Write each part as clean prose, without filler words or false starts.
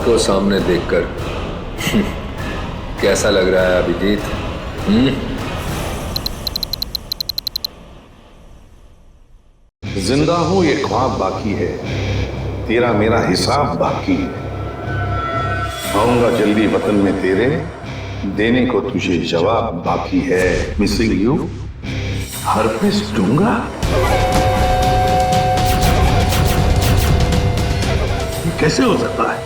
को सामने देखकर कैसा लग रहा है अभिजीत? जिंदा हूं ये ख्वाब बाकी है, तेरा मेरा हिसाब बाकी है। आऊंगा जल्दी वतन में तेरे, देने को तुझे जवाब बाकी है। मिसिंग यू, हरपिस दूंगा। ये कैसे हो सकता है?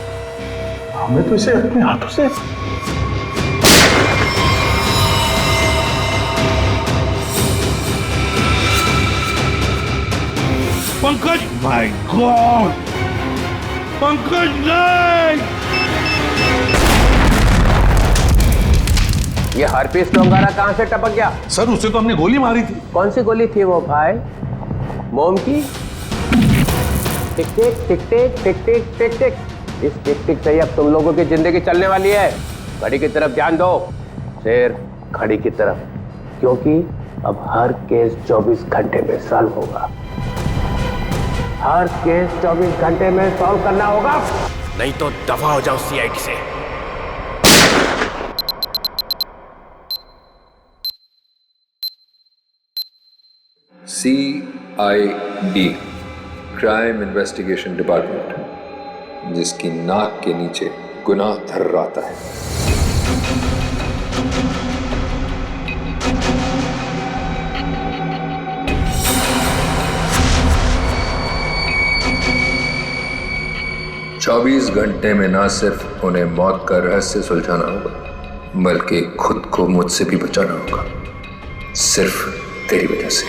हमें तो इसे अपने हाथों से पंकज, माय गॉड, पंकज नहीं! ये हरपीस टोंगारा कहां से टपक गया? सर, उसे तो हमने गोली मारी थी। कौन सी गोली थी वो भाई? मोम की? टिक टिक टिक टिक टिक टिक टिक टिक। इस टिक टिक से ही अब तुम लोगों की जिंदगी चलने वाली है। घड़ी की तरफ ध्यान दो, सिर्फ घड़ी की तरफ, क्योंकि अब हर केस 24 घंटे में सॉल्व होगा। हर केस 24 घंटे में सॉल्व करना होगा, नहीं तो दफा हो जाओ सीआईडी से। CID, क्राइम इन्वेस्टिगेशन डिपार्टमेंट, जिसकी नाक के नीचे गुनाह थर्राता है। चौबीस घंटे में ना सिर्फ उन्हें मौत का रहस्य सुलझाना होगा, बल्कि खुद को मुझसे भी बचाना होगा, सिर्फ तेरी वजह से।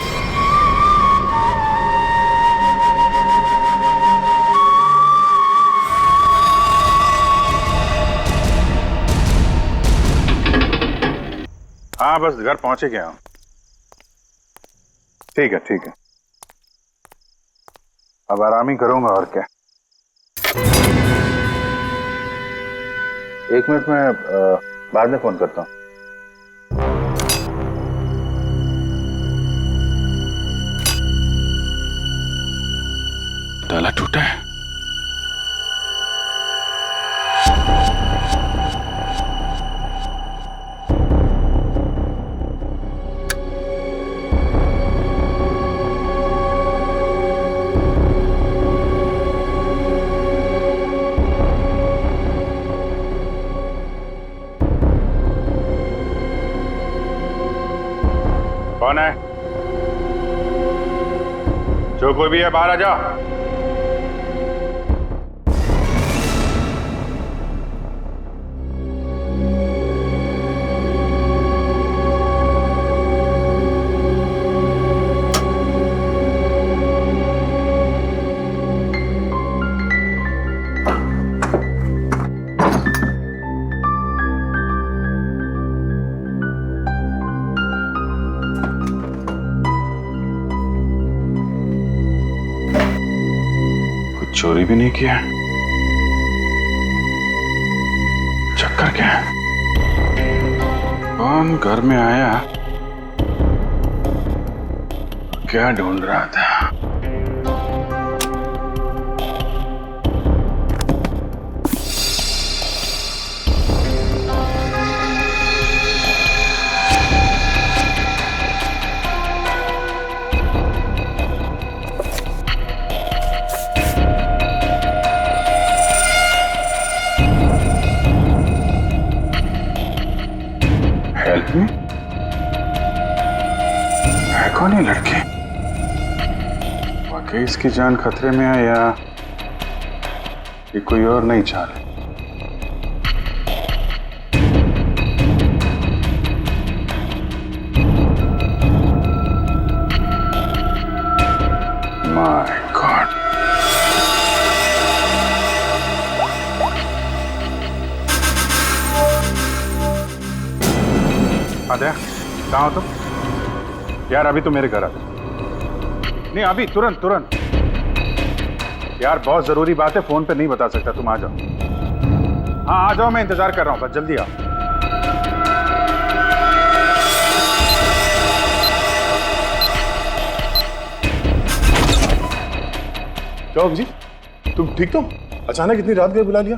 हाँ, बस घर पहुंचे गया हूं। ठीक है, ठीक है, अब आराम ही करूंगा और क्या। एक मिनट में बाद में फोन करता हूं। ताला टूटा है। कौन है? जो कोई भी है बाहर आ जा। चोरी भी नहीं किया, चक्कर क्या है? कौन घर में आया, क्या ढूंढ रहा था? Help me? है कौन ये लड़की? वाकई इसकी जान खतरे में है या ये कोई और नहीं चाल है? माय गॉड, आद्या, कहाँ हो तुम? यार अभी तो मेरे घर आ। नहीं अभी, तुरंत तुरंत। यार बहुत जरूरी बात है, फोन पे नहीं बता सकता, तुम आ जाओ। हाँ आ जाओ, मैं इंतजार कर रहा हूँ, बस जल्दी आओ। क्या जी, तुम ठीक तो? अचानक इतनी रात गए बुला लिया?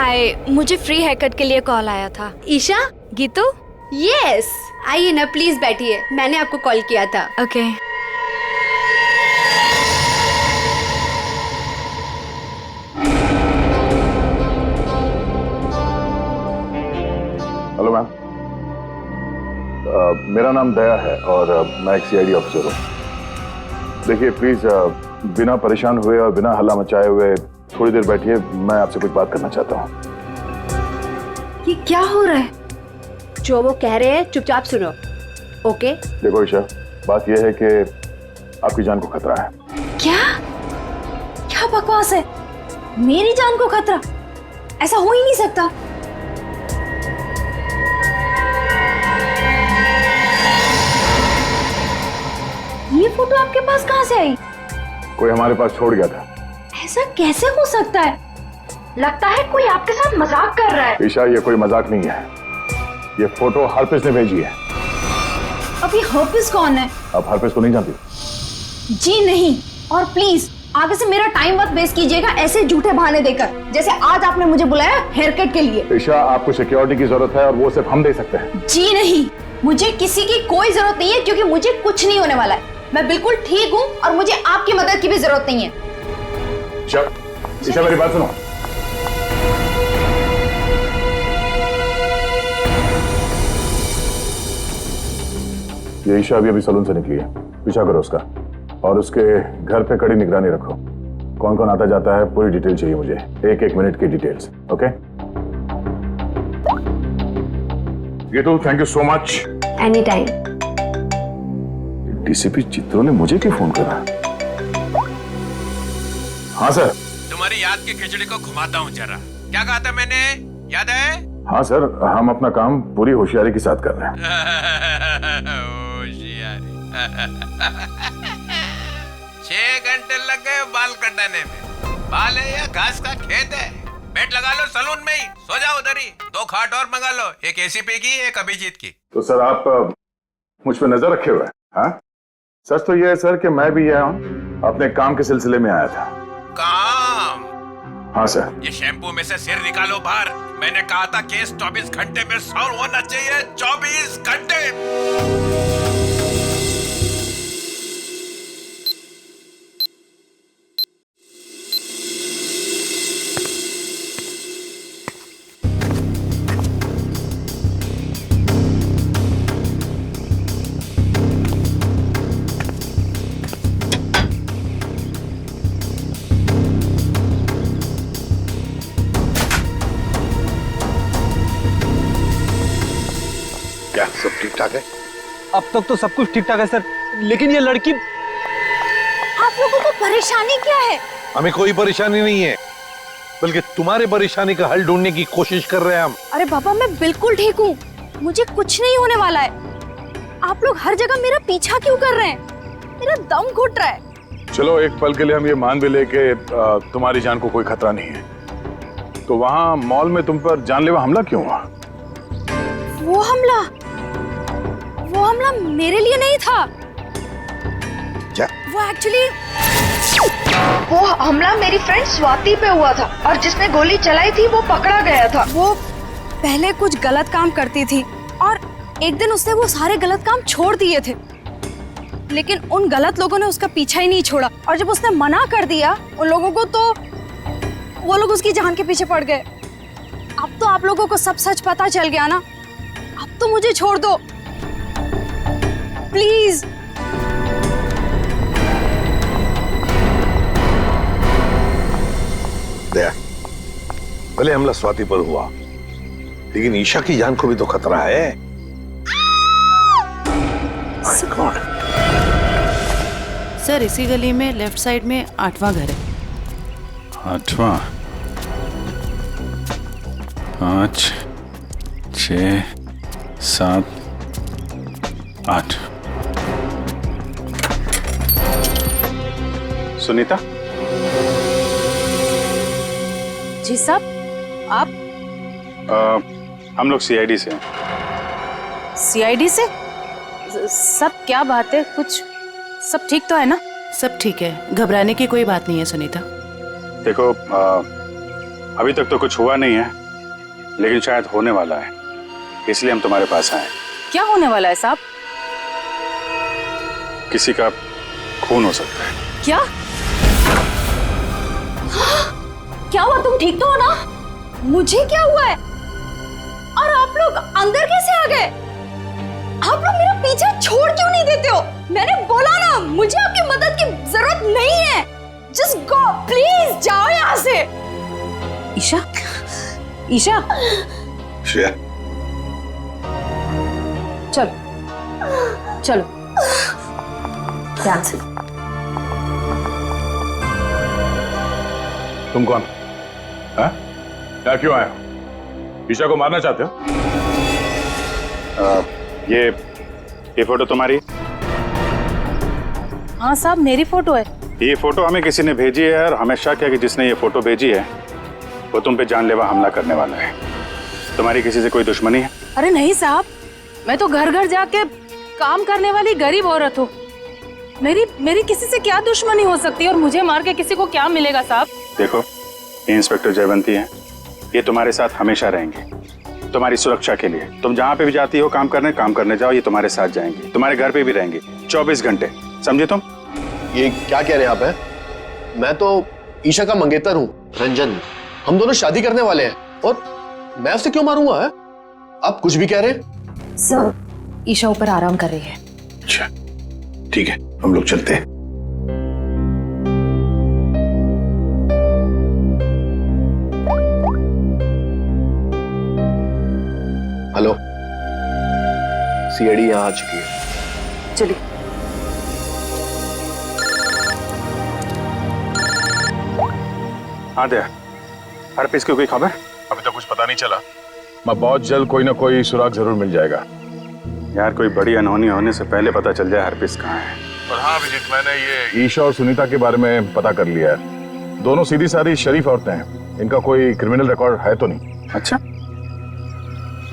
हाय, मुझे फ्री हेयर कट के लिए कॉल आया था। ईशा? गीतू? यस, आइए ना प्लीज बैठिए, मैंने आपको कॉल किया था। ओके। हेलो मैम, मेरा नाम दया है और मैं एक सीआईडी ऑफिसर हूँ। देखिए प्लीज बिना परेशान हुए और बिना हल्ला मचाए हुए थोड़ी देर बैठिए, मैं आपसे कुछ बात करना चाहता हूँ। ये क्या हो रहा है? जो वो कह रहे हैं चुपचाप सुनो, ओके? देखो ईशा, बात यह है कि आपकी जान को खतरा है। क्या क्या बकवास है? मेरी जान को खतरा? ऐसा हो ही नहीं सकता। ये फोटो आपके पास कहां से आई? कोई हमारे पास छोड़ गया था। ऐसा कैसे हो सकता है? लगता है कोई आपके साथ मजाक कर रहा है। ईशा, ये कोई मजाक नहीं है, ये फोटो हरप्रीत ने भेजी है। अब ये हरप्रीत कौन है? आप हरप्रीत को नहीं जानती? जी नहीं, और प्लीज आगे से मेरा टाइम मत वेस्ट कीजिएगा ऐसे झूठे बहाने देकर, जैसे आज आपने मुझे बुलाया हेयर कट के लिए। ईशा, आपको सिक्योरिटी की जरूरत है और वो सिर्फ हम दे सकते हैं। जी नहीं, मुझे किसी की कोई जरूरत नहीं है, क्योंकि मुझे कुछ नहीं होने वाला है। मैं बिल्कुल ठीक हूँ और मुझे आपकी मदद की भी जरूरत नहीं है। चल ईशा, मेरी बात सुनो। ये ईशा अभी सलून से निकली है, पीछा करो उसका और उसके घर पे कड़ी निगरानी रखो। कौन कौन आता जाता है पूरी डिटेल चाहिए मुझे, एक एक मिनट की details. Okay Geetu, thank you so much. Any time. DCP चित्रों ने मुझे क्यों फोन करा? हाँ सर। तुम्हारी याद की खिचड़ी को घुमाता हूँ जरा। क्या कहा था मैंने, याद है? हाँ सर, हम अपना काम पूरी होशियारी के साथ कर रहे हैं। होशियारी। 6 घंटे लग गए बाल कटाने में। बाल है या घास का खेत है? बेड लगा लो सलून में ही, सो जाओ उधर ही। 2 खाट और मंगा लो, एक एसीपी की, एक अभिजीत की। तो सर आप मुझ पे नजर रखे हुए हैं? हाँ, सच तो ये है सर कि मैं भी यहाँ अपने काम के सिलसिले में आया था। काम? हाँ सर। ये शैम्पू में से सिर निकालो बाहर। मैंने कहा था केस 24 घंटे में सॉल्व होना चाहिए। 24 घंटे। क्या सब ठीक ठाक है? अब तक तो सब कुछ ठीक ठाक है सर, लेकिन ये लड़की। आप लोगों को परेशानी क्या है? हमें कोई परेशानी नहीं है, बल्कि तुम्हारे परेशानी का हल ढूंढने की कोशिश कर रहे हैं हम। अरे बाबा, मैं बिल्कुल ठीक हूँ, मुझे कुछ नहीं होने वाला है। आप लोग हर जगह मेरा पीछा क्यों कर रहे हैं? मेरा दम घुट रहा है। चलो एक पल के लिए हम ये मान भी ले कि तुम्हारी जान को कोई खतरा नहीं है, तो वहाँ मॉल में तुम पर जानलेवा हमला क्यों हुआ? वो हमला मेरे लिए नहीं था। क्या? वो हमला मेरी फ्रेंड स्वाति पे हुआ था, और जिसने गोली चलाई थी वो पकड़ा गया था। वो पहले कुछ गलत काम करती थी और एक दिन उसने वो सारे गलत काम छोड़ दिए थे, लेकिन उन गलत लोगों ने उसका पीछा ही नहीं छोड़ा, और जब उसने मना कर दिया उन लोगों को, तो वो लोग उसकी जान के पीछे पड़ गए। अब तो आप लोगों को सब सच पता चल गया ना, अब तो मुझे छोड़ दो प्लीज। दया, भले हमला स्वाति पर हुआ, लेकिन ईशा की जान को भी तो खतरा है। गॉड। सर, इसी गली में लेफ्ट साइड में 8वां घर है। 8वां? 5, 6, 7, 8। सुनीता? जी साहब, आप? हम लोग सीआईडी से हैं। सीआईडी से? सब क्या बात है? कुछ सब ठीक तो है ना? सब ठीक है, घबराने की कोई बात नहीं है सुनीता। देखो, अभी तक तो कुछ हुआ नहीं है, लेकिन शायद होने वाला है, इसलिए हम तुम्हारे पास आए। क्या होने वाला है साहब? किसी का खून हो सकता है। क्या? क्या हुआ? तुम ठीक तो हो ना? मुझे क्या हुआ है? और आप लोग अंदर कैसे आ गए? आप लोग मेरा पीछा छोड़ क्यों नहीं देते हो? मैंने बोला ना, मुझे आपकी मदद की जरूरत नहीं है। जस्ट गो, प्लीज जाओ यहाँ से। ईशा, ईशा, श्रेया, चलो चलो ध्यान से। तुम कौन? हाँ? क्या क्यों आए हो? ईशा को मारना चाहते हो? ये फोटो तुम्हारी? हाँ साहब, मेरी फोटो है। ये फोटो हमें किसी ने भेजी है और हमें शक है कि जिसने ये फोटो भेजी है वो तुम पे जानलेवा हमला करने वाला है। तुम्हारी किसी से कोई दुश्मनी है? अरे नहीं साहब, मैं तो घर घर जाके काम करने वाली गरीब औरत हूँ। मेरी किसी से क्या दुश्मनी हो सकती है और मुझे मार के किसी को क्या मिलेगा साहब? देखो, ये इंस्पेक्टर जयवंती हैं, ये तुम्हारे साथ हमेशा रहेंगे, तुम्हारी सुरक्षा के लिए। तुम जहाँ पे भी जाती हो काम करने जाओ, ये तुम्हारे साथ जाएंगे, तुम्हारे घर पे भी रहेंगे 24 घंटे, समझे तुम? ये क्या कह रहे हैं आप? हैं? मैं तो ईशा का मंगेतर हूँ, रंजन। हम दोनों शादी करने वाले हैं और मैं उसे क्यों मारूंगा? है? आप कुछ भी कह रहे हैं? सर, ईशा ऊपर आराम कर रही है। अच्छा ठीक है, हम लोग चलते हैं। हेलो, सीआईडी यहाँ आ चुकी है। चलिए। हाँ दया, हर पीस की कोई खबर? अभी तक कुछ पता नहीं चला। मैं बहुत जल्द कोई ना कोई सुराग जरूर मिल जाएगा। यार, कोई बड़ी अनहोनी होने से पहले पता चल जाए हर पीस कहाँ है। और हाँ अभिजीत, मैंने ये ईशा और सुनीता के बारे में पता कर लिया है। दोनों सीधी सादी शरीफ औरतें हैं, इनका कोई क्रिमिनल रिकॉर्ड है तो नहीं। अच्छा,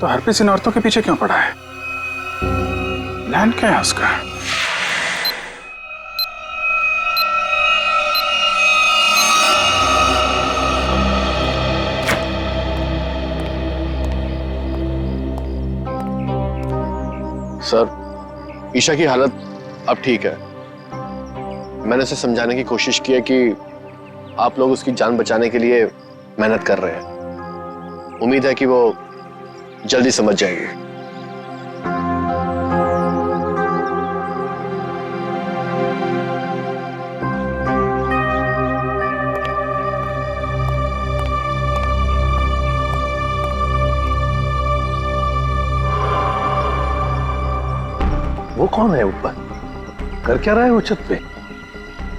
तो हरपीस इन औरतों के पीछे क्यों पड़ा है? प्लान क्या है उसका? सर, ईशा की हालत अब ठीक है। मैंने उसे समझाने की कोशिश की है कि आप लोग उसकी जान बचाने के लिए मेहनत कर रहे हैं। उम्मीद है कि वो जल्दी समझ जाएगी। वो कौन है ऊपर? कर क्या रहा है वो छत पे?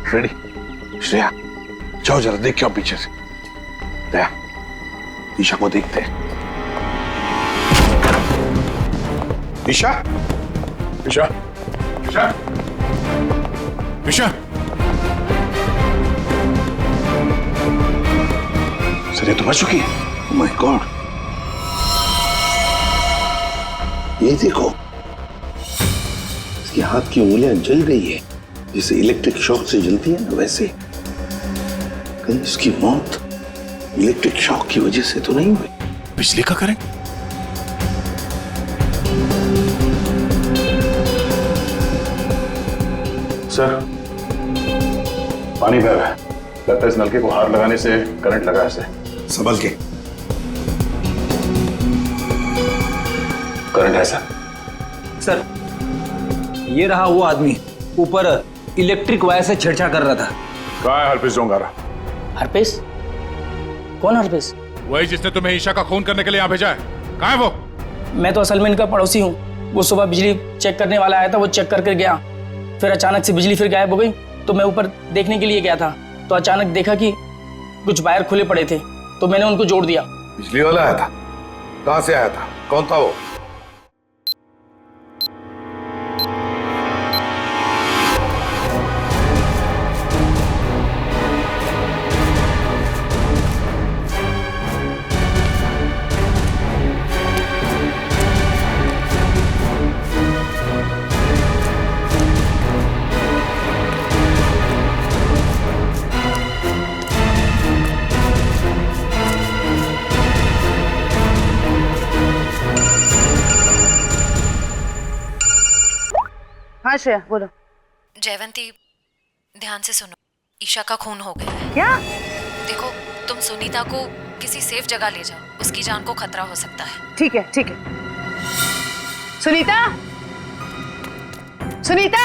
फ्रेडी, श्रेया, जाओ जरा देख क्या पीछे से। दया, ईशा को देखते हैं। ईशा, ईशा, ईशा, ईशा। सर, ये तो बच चुकी है। ओह माय गॉड, ये देखो, इसके हाथ की उंगलियां जल गई है, जैसे इलेक्ट्रिक शॉक से जलती है ना, वैसे। कहीं इसकी मौत इलेक्ट्रिक शॉक की वजह से तो नहीं हुई? बिजली का करंट? सर, पानी बह रहा है, लगता है इस नलके को हाथ लगाने से करंट लगा है। संभल के। करंट है सर। सर, ये रहा वो आदमी, ऊपर इलेक्ट्रिक वायर से छेड़छाड़ कर रहा था। कहाँ है हरपीस डोंगारा? हरपीस? कौन हरपीस? वही जिसने तुम्हें ईशा का खून करने के लिए यहाँ भेजा है। कहाँ है वो? मैं तो असल में इनका पड़ोसी हूँ। वो सुबह बिजली चेक करने वाला आया था, वो चेक करके गया, फिर अचानक से बिजली फिर गायब हो गई, तो मैं ऊपर देखने के लिए गया था, तो अचानक देखा कि कुछ वायर खुले पड़े थे, तो मैंने उनको जोड़ दिया। बिजली वाला आया था? कहाँ से आया था? कौन था वो? श्रेया बोलो। जयवंती, ध्यान से सुनो, ईशा का खून हो गया है। क्या? देखो, तुम सुनीता को किसी सेफ जगह ले जाओ, उसकी जान को खतरा हो सकता है। ठीक है, ठीक है। सुनीता, सुनीता।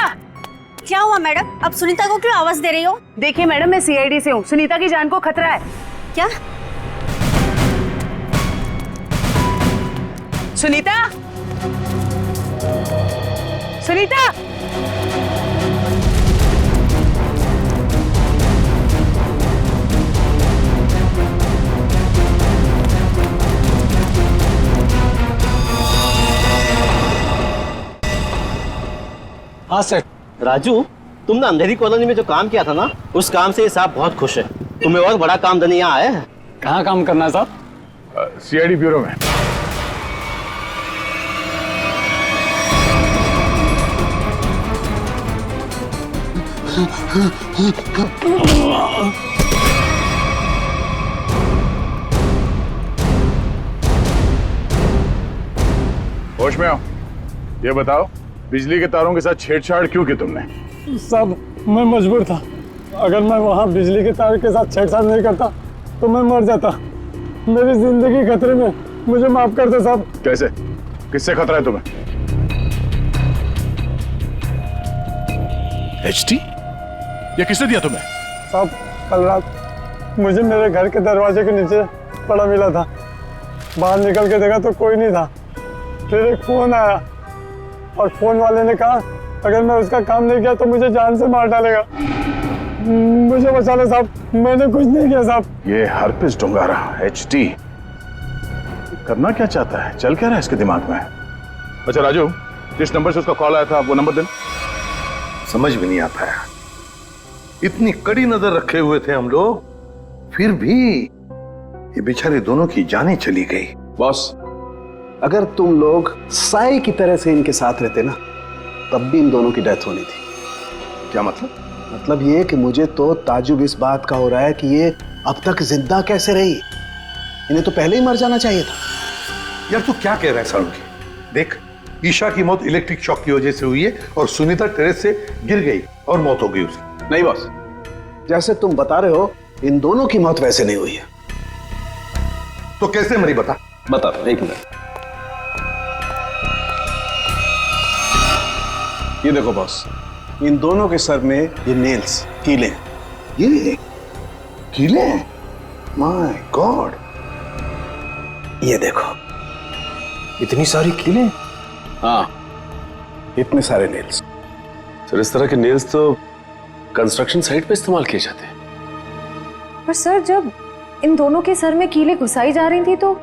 क्या हुआ मैडम? अब सुनीता को क्यों आवाज दे रही हो? देखिए मैडम, मैं सीआईडी से हूँ, सुनीता की जान को खतरा है। क्या? सुनीता, सुनीता। हाँ सर। राजू, तुमने अंधेरी कॉलोनी में जो काम किया था ना, उस काम से ये साहब बहुत खुश है। तुम्हें और बड़ा काम देने यहाँ आए हैं। कहाँ काम करना है साहब? सीआईडी ब्यूरो में। होश में आओ। ये बताओ, बिजली के तारों के साथ छेड़छाड़ क्यों की तुमने? साहब, मैं मजबूर था। अगर मैं वहाँ बिजली के तार के साथ छेड़छाड़ नहीं करता तो मैं मर जाता। मेरी जिंदगी खतरे में, मुझे माफ कर दो साहब। कैसे? किससे खतरा है तुम्हें? एचटी? ये किसने दिया तुम्हें? साहब, कल रात मुझे मेरे घर के दरवाजे के नीचे पड़ा मिला था। बाहर निकल के देखा तो कोई नहीं था। फिर एक फोन आया और फोन वाले ने कहा अगर मैं उसका काम नहीं किया तो मुझे जान से मार डालेगा। मुझे बचा ले साहब, मैंने कुछ नहीं किया साहब। ये हरपिस डुंगारा एचटी करना क्या चाहता है? चल क्या रहा है इसके दिमाग में? अच्छा राजू, जिस नंबर से उसका कॉल आया था वो नंबर देना। समझ में नहीं आता है, इतनी कड़ी नजर रखे हुए थे हम लोग, फिर भी ये बेचारे दोनों की जानें चली गई। बॉस, अगर तुम लोग साए की तरह से इनके साथ रहते ना, तब भी इन दोनों की डेथ होनी थी। क्या मतलब? मतलब ये कि मुझे तो ताजुब इस बात का हो रहा है कि ये अब तक जिंदा कैसे रही। इन्हें तो पहले ही मर जाना चाहिए था। यार तू क्या कह रहा है सारुण? देख, ईशा की मौत इलेक्ट्रिक शॉक की वजह से हुई है और सुनीता टेरेस से गिर गई और मौत हो गई उसकी। नहीं बॉस, जैसे तुम बता रहे हो इन दोनों की मौत वैसे नहीं हुई है। तो कैसे मरी बता? बता, एक मिनट। ये देखो बॉस, इन दोनों के सर में ये नेल्स, कीले। ये कीले? माय गॉड, ये देखो, इतनी सारी कीले? हाँ, इतने सारे नेल्स। सर, इस तरह के नेल्स तो कंस्ट्रक्शन साइट पे इस्तेमाल किए जाते हैं। पर सर, जब इन दोनों के सर में कीले घुसाई जा रही थी तो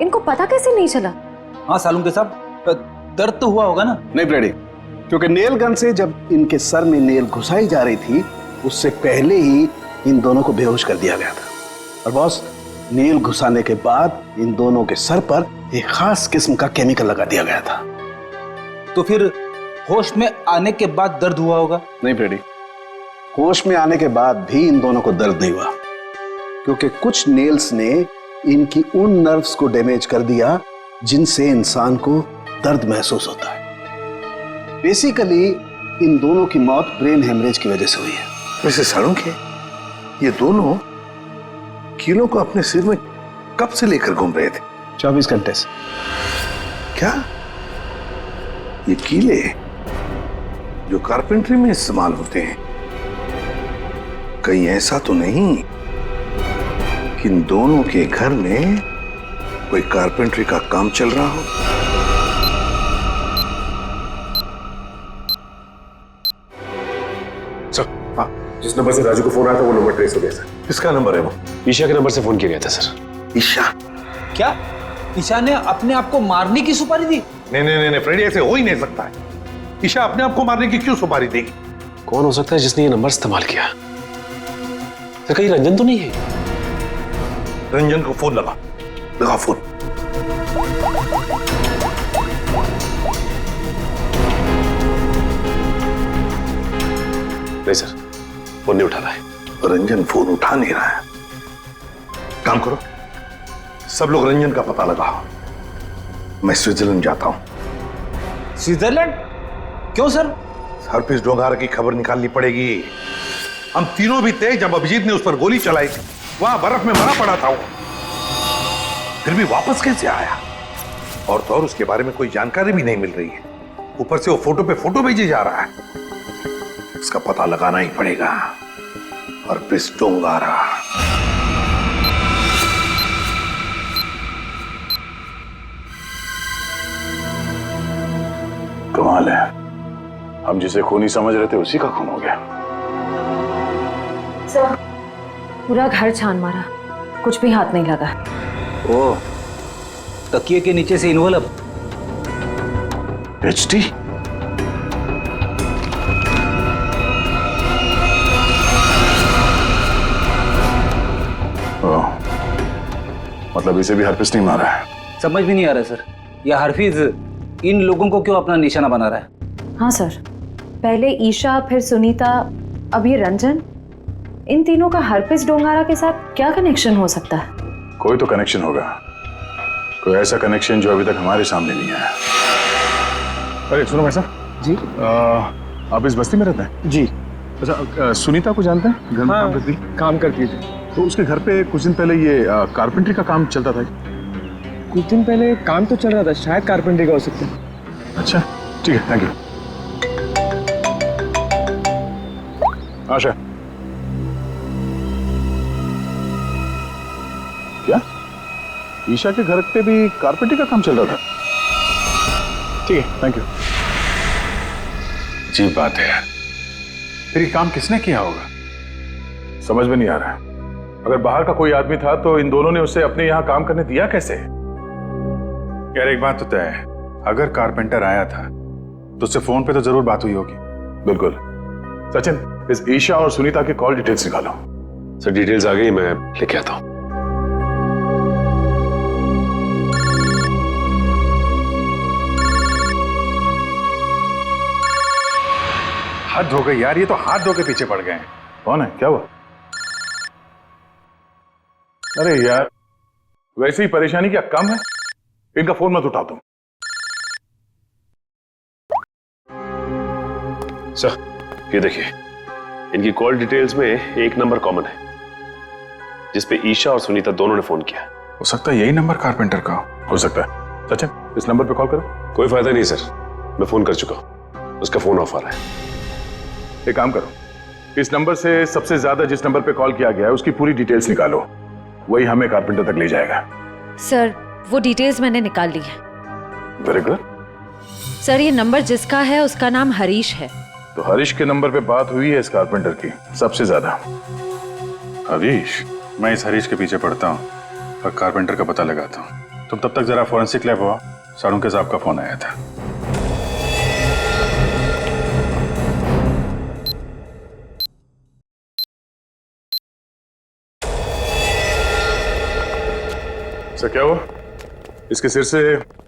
इनको पता कैसे नहीं चला? हाँ सालून साहब, दर्द तो हुआ होगा ना? नहीं ब्रेडी, क्योंकि नेल गन से जब इनके सर में नेल घुसाई जा रही थी उससे पहले ही इन दोनों को बेहोश कर दिया गया था। और बॉस, नेल घुसाने के बाद इन दोनों के सर पर एक खास किस्म का केमिकल लगा दिया गया था। तो फिर होश में आने के बाद दर्द हुआ होगा? नहीं ब्रेडी, होश में आने के बाद भी इन दोनों को दर्द नहीं हुआ, क्योंकि कुछ नेल्स ने इनकी उन नर्व्स को डैमेज कर दिया जिनसे इंसान को दर्द महसूस होता है। बेसिकली इन दोनों की मौत ब्रेन हेमरेज की वजह से हुई है। वैसे सारुण के ये दोनों कीलों को अपने सिर में कब से लेकर घूम रहे थे? 24 घंटे से। क्या ये कीले जो कारपेंट्री में इस्तेमाल होते हैं, कहीं ऐसा तो नहीं कि इन दोनों के घर में कोई कारपेंट्री का काम चल रहा हो? जिस नंबर से राजू को फोन आया था वो नंबर ट्रेस हो गया सर। किसका नंबर है वो? ईशा के नंबर से फोन किया गया था सर। ईशा? क्या ईशा ने अपने आप को मारने की सुपारी दी? नहीं नहीं नहीं फ्रेडी, ऐसे हो ही नहीं सकता है। ईशा अपने आप को मारने की क्यों सुपारी देगी? कौन हो सकता है जिसने ये नंबर इस्तेमाल किया? सर, कहीं रंजन तो नहीं है? रंजन को फोन लगा फोन। नहीं सर, फोन नहीं उठा रहा है। रंजन फोन उठा नहीं रहा है। काम करो, सब लोग रंजन का पता लगाओ। मैं स्विट्जरलैंड जाता हूं। स्विट्जरलैंड? क्यों सर? हरप्रीत डोंगार की खबर निकालनी पड़ेगी। हम तीनों भी थे जब अभिजीत ने उस पर गोली चलाई थी। वहां बर्फ में मरा पड़ा था वो, फिर भी वापस कैसे आया? और तो और उसके बारे में कोई जानकारी भी नहीं मिल रही है। ऊपर से वो फोटो पे फोटो भेजे जा रहा है। इसका पता लगाना ही पड़ेगा। हरप्रीत डोंगारा। कमाल है, हम जिसे खूनी समझ रहे थे उसी का खून हो गया। सर, पूरा घर छान मारा, कुछ भी हाथ नहीं लगा। ओ, तकिए के नीचे से इन्वॉल्व। एचटी? मतलब इसे भी हरप्रीत नहीं मारा है? समझ भी नहीं आ रहा सर, यह हरफीज इन लोगों को क्यों अपना निशाना बना रहा है? हाँ सर, पहले ईशा, फिर सुनीता, अब ये रंजन। इन तीनों का हरप्रीत डोंगारा के साथ क्या कनेक्शन हो सकता है? कोई तो कनेक्शन होगा, कोई ऐसा कनेक्शन जो अभी तक हमारे सामने नहीं आया। अरे सुनो भाई साहब जी, आप इस बस्ती में रहते हैं? जी। अच्छा, सुनीता को जानते हैं? घर में काम करती? काम करती थी। तो उसके घर पे कुछ दिन पहले ये कारपेंटरी का काम चलता था। कुछ दिन पहले काम तो चल रहा था, शायद कारपेंटरी का हो सकता है। अच्छा ठीक है, थैंक यू। आशा, क्या ईशा के घर पे भी कारपेंटरी का काम चल रहा था? ठीक है, थैंक यू। अजीब बात है यार, फिर ये काम किसने किया होगा? समझ में नहीं आ रहा है। अगर बाहर का कोई आदमी था तो इन दोनों ने उसे अपने यहाँ काम करने दिया कैसे? यार एक बात तो तय है, अगर कारपेंटर आया था तो उससे फोन पे तो जरूर बात हुई होगी। बिल्कुल। सचिन, इस ईशा और सुनीता के कॉल डिटेल्स निकालो। सर डिटेल्स आ गई, मैं लेके आता हूँ। हद हो गई यार, ये तो हाथ धो के पीछे पड़ गए हैं। कौन है, क्या हुआ? अरे यार, वैसे ही परेशानी क्या कम है? इनका फोन मत उठा तुम। सर ये देखिए, इनकी कॉल डिटेल्स में एक नंबर कॉमन है जिसपे ईशा और सुनीता दोनों ने फोन किया। हो सकता है यही नंबर कारपेंटर का हो सकता है। सचिन, इस नंबर पे कॉल करो। कोई फायदा नहीं सर, मैं फोन कर चुका हूं, उसका फोन ऑफ आ रहा है। एक काम करो, इस नंबर से सबसे ज्यादा जिस नंबर पे कॉल किया गया है उसकी पूरी डिटेल्स निकालो, वही हमें कारपेंटर तक ले जाएगा। सर वो डिटेल्स मैंने निकाल ली है। Very good. सर ये नंबर जिसका है उसका नाम हरीश है। तो हरीश के नंबर पे बात हुई है इस कारपेंटर की सबसे ज्यादा। हरीश? मैं इस हरीश के पीछे पड़ता हूँ और कारपेंटर का पता लगाता हूँ। तुम तब तक जरा फॉरेंसिक लैब हुआ, साड़ू साहब का फोन आया था। सर क्या हुआ? इसके सिर से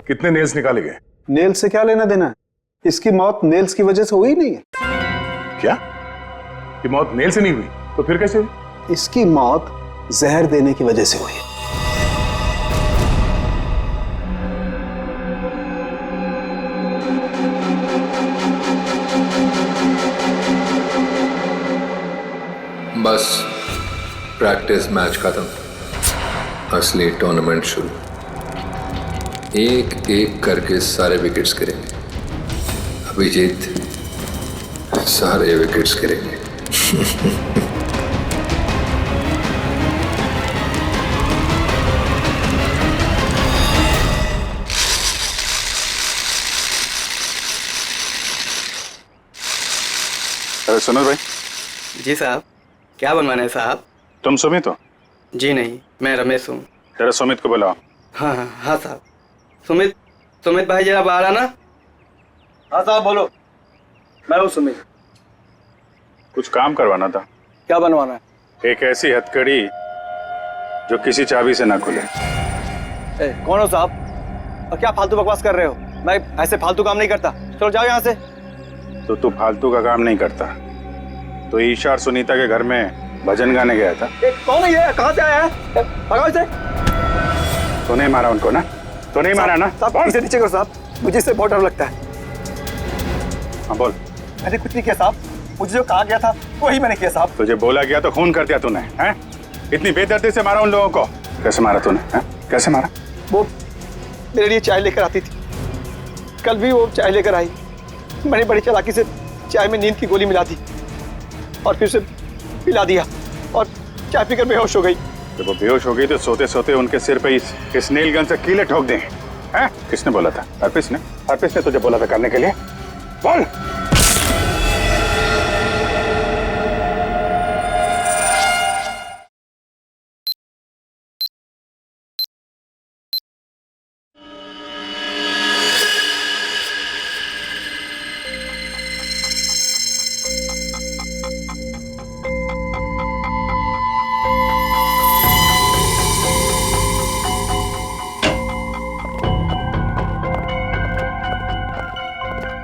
कितने नेल्स निकाले गए? नेल से क्या लेना देना? इसकी मौत नेल्स की वजह से हुई नहीं है। क्या? कि मौत नेल से नहीं हुई तो फिर कैसे हुई? इसकी मौत जहर देने की वजह से हुई है। बस प्रैक्टिस मैच खत्म, असली टूर्नामेंट शुरू। एक एक करके सारे विकेट्स गिरेंगे। अभिजीत सारे विकेट्स गिरेंगे। अरे सुनील भाई। जी साहब, क्या बनवाना है साहब? तुम सुमित हो? जी नहीं, मैं रमेश हूँ। जरा सुमित को बुलाओ। हाँ हाँ हाँ साहब। सुमित भाई जरा बाहर आना। हाँ साहब बोलो। मैं हूँ सुमित। कुछ काम करवाना था। क्या बनवाना है? एक ऐसी हथकड़ी जो किसी चाबी से ना खुले। कौन हो साहब और क्या फालतू बकवास कर रहे हो? मैं ऐसे फालतू काम नहीं करता, चलो जाओ यहाँ से। तो तू फालतू का काम नहीं करता तो ईशा और सुनीता के घर में भजन गाने गया था। कौन है ये? कहाँ से आया है? भगाओ इसे। तो नहीं मारा उनको ना? तो नहीं मारा ना? साहब इसे नीचे करो साहब, मुझे इससे बहुत डर लगता है। हाँ बोल। मैंने कुछ नहीं किया साहब, मुझे जो कहा गया था वही मैंने किया साहब। तुझे बोला गया तो खून कर दिया तूने, हैं? इतनी बेदर्दी से मारा उन लोगों को? कैसे मारा तूने, हैं? कैसे मारा? वो मेरे लिए चाय लेकर आती थी, कल भी वो चाय लेकर आई। मैंने बड़ी चालाकी से चाय में नींद की गोली मिला दी और फिर उसे पिला दिया और चाय पीकर बेहोश हो गई। जब वो बेहोश हो गई तो सोते सोते उनके सिर पे इस नेल गन से कीले ठोक दें, हैं? किसने बोला था? हरप्रीत ने? हरप्रीत ने तुझे बोला था करने के लिए? बोल।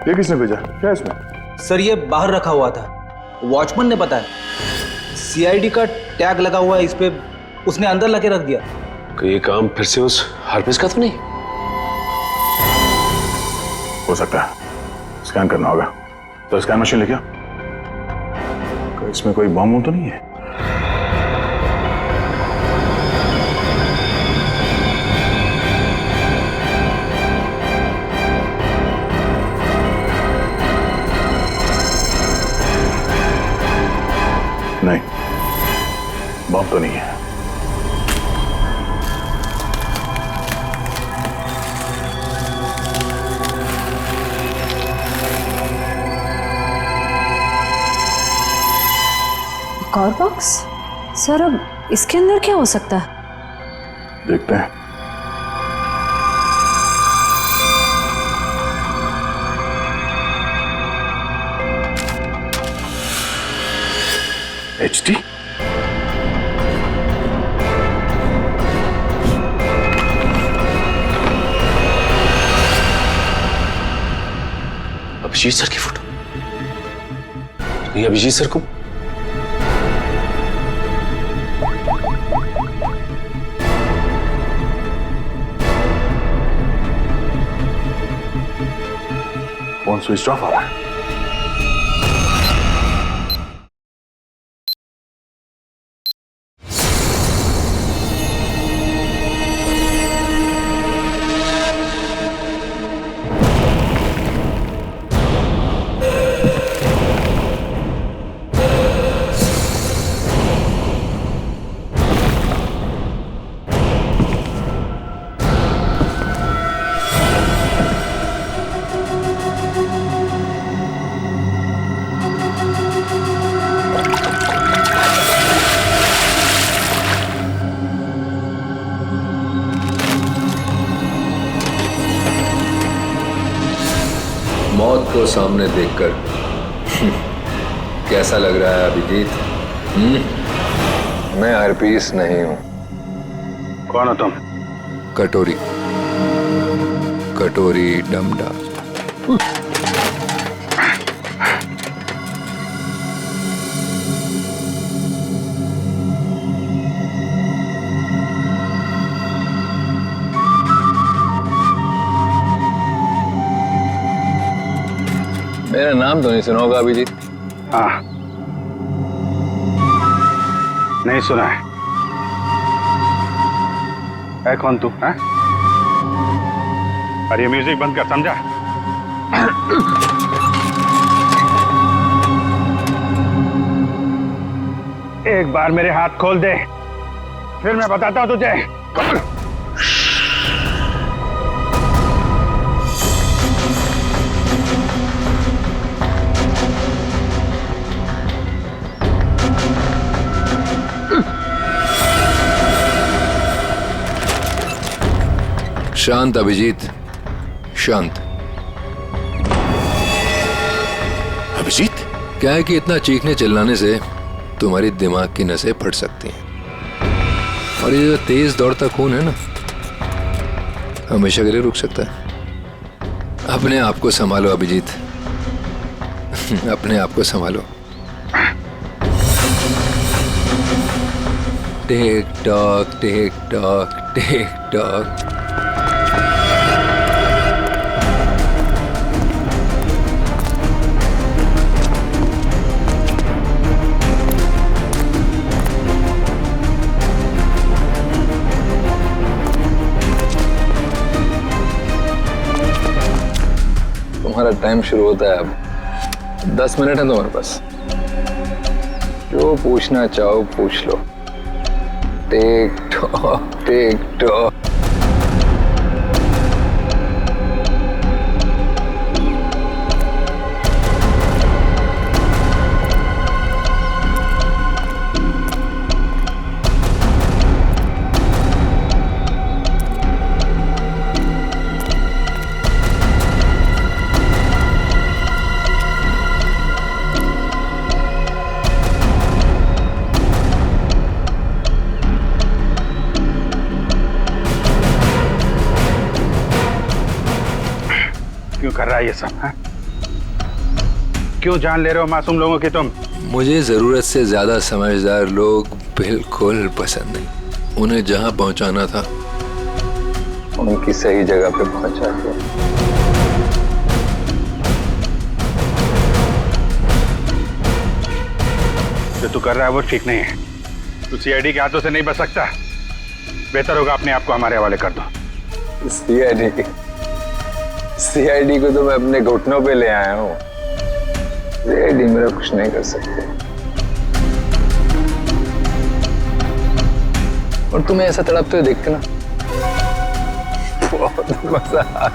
ये किसने भेजा? क्या है इसमें? सर ये बाहर रखा हुआ था, वॉचमैन ने बताया। सीआईडी का टैग लगा हुआ है इस पे, उसने अंदर लगे रख दिया। ये काम फिर से उस हरप्रीत का तो नहीं? हो सकता है, स्कैन करना होगा। तो स्कैन मशीन लेके आओ। इसमें कोई बम तो नहीं है? नहीं, बम तो नहीं है। एक और बॉक्स? सर अब इसके अंदर क्या हो सकता है? देखते हैं। HD? अभिजीत सर की फोटो? ये अभिजीत सर को फोन स्विच ऑफ आ रहा है। मौत को सामने देखकर कैसा लग रहा है अभिजीत? मैं हरप्रीत नहीं हूं। कौन हो तुम? कटोरी, कटोरी डमडा। मेरा नाम तो नहीं सुना होगा अभिजीत? हाँ, नहीं सुना है। कौन तू? है? और ये म्यूजिक बंद कर, समझा? एक बार मेरे हाथ खोल दे, फिर मैं बताता हूं तुझे। शांत अभिजीत, शांत। अभिजीत? क्या है कि इतना चीखने चिल्लाने से तुम्हारी दिमाग की नसें फट सकती हैं और ये जो तेज दौड़ता खून है ना, हमेशा के लिए रुक सकता है। अपने आप को संभालो अभिजीत, अपने आप को संभालो। टिक tock, tick tock, tick talk. Time शुरू होता है अब। 10 मिनट है तुम्हारे पास, जो पूछना चाहो पूछ लो। Tech talk tech talk. क्यों कर रहा है ये सब? है? क्यों जान ले रहे हो मासूम लोगों की तुम? मुझे जरूरत से ज्यादा समझदार लोग बिल्कुल पसंद नहीं। उन्हें जहां पहुंचाना था उनकी सही जगह पे पहुंचा दिया। जो तू कर रहा है वो ठीक नहीं है। तू सीआईडी के हाथों से नहीं बच सकता। बेहतर होगा अपने आप को हमारे हवाले कर दो। सीआईडी को तो मैं अपने घुटनों पे ले आया हूँ। सीआईडी मेरा कुछ नहीं कर सकते। और तुम्हें ऐसा तड़पते हुए देख के ना बहुत मजा आ रहा है।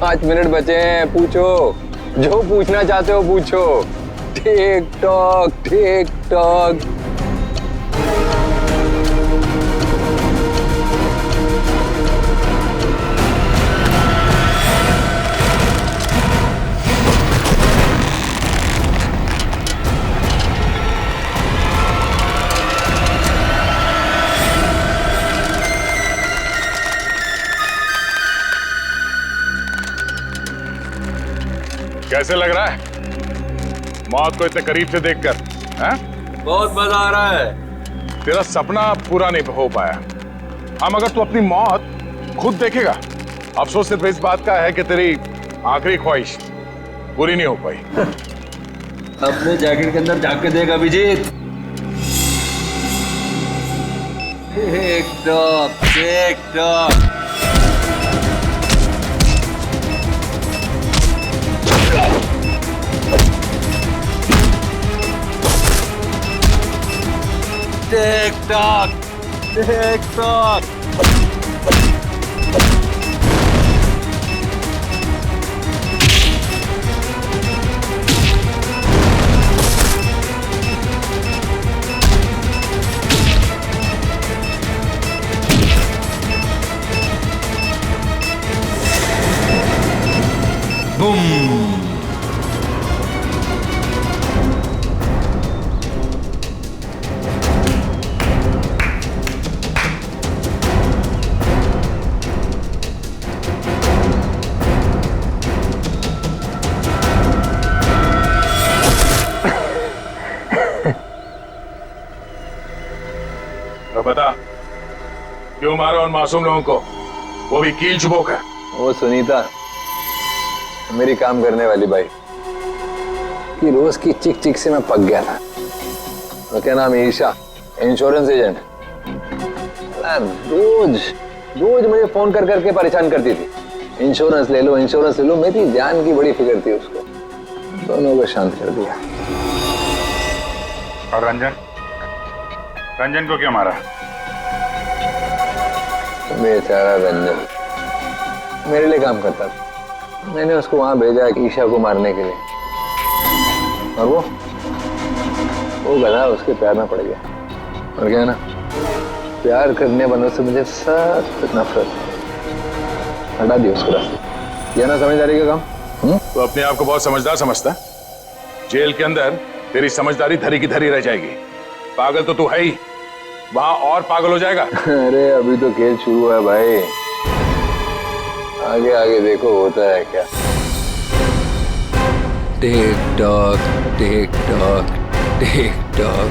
5 मिनट बचे हैं, पूछो जो पूछना चाहते हो पूछो। टिक टॉक टिक टॉक। कैसे लग रहा है मौत को इतने करीब से देखकर? बहुत मजा आ रहा है। तेरा सपना पूरा नहीं हो पाया। हम अगर तू अपनी मौत खुद देखेगा, अफसोस सिर्फ इस बात का है कि तेरी आखिरी ख्वाहिश पूरी नहीं हो पाई। अपने जैकेट के अंदर झांक के देख Abhijit. Tick tock tick tock. Tick tock tick tock. Boom. तो बता क्यों मारा उन मासूम लोगों को, वो भी कील चुबो कर? वो सुनीता मेरी काम करने वाली बाई कि रोज की चिक चिक से मैं पक गया था। तो क्या नाम है, ईशा, इंश्योरेंस एजेंट। रोज रोज मुझे फोन कर करके परेशान करती थी, इंश्योरेंस ले लो इंश्योरेंस ले लो। मेरी जान की बड़ी फिक्र थी उसको। दोनों को शांत कर दिया। और रंजन, रंजन को क्यों मारा? बेचारा रंजन मेरे लिए काम करता था। मैंने उसको वहां भेजा ईशा को मारने के लिए, और वो गधा उसके प्यार में पड़ गया। और क्या ना, प्यार करने वालों से मुझे सख्त नफरत। हटा दिया उसको रास्ते। यह ना समझदारी का काम। तो अपने आप को बहुत समझदार समझता है। जेल के अंदर तेरी समझदारी धरी की धरी रह जाएगी। पागल तो तू है ही, वहां और पागल हो जाएगा। अरे अभी तो खेल शुरू हुआ है भाई, आगे आगे देखो होता है क्या। टिक tock tick tock tick talk.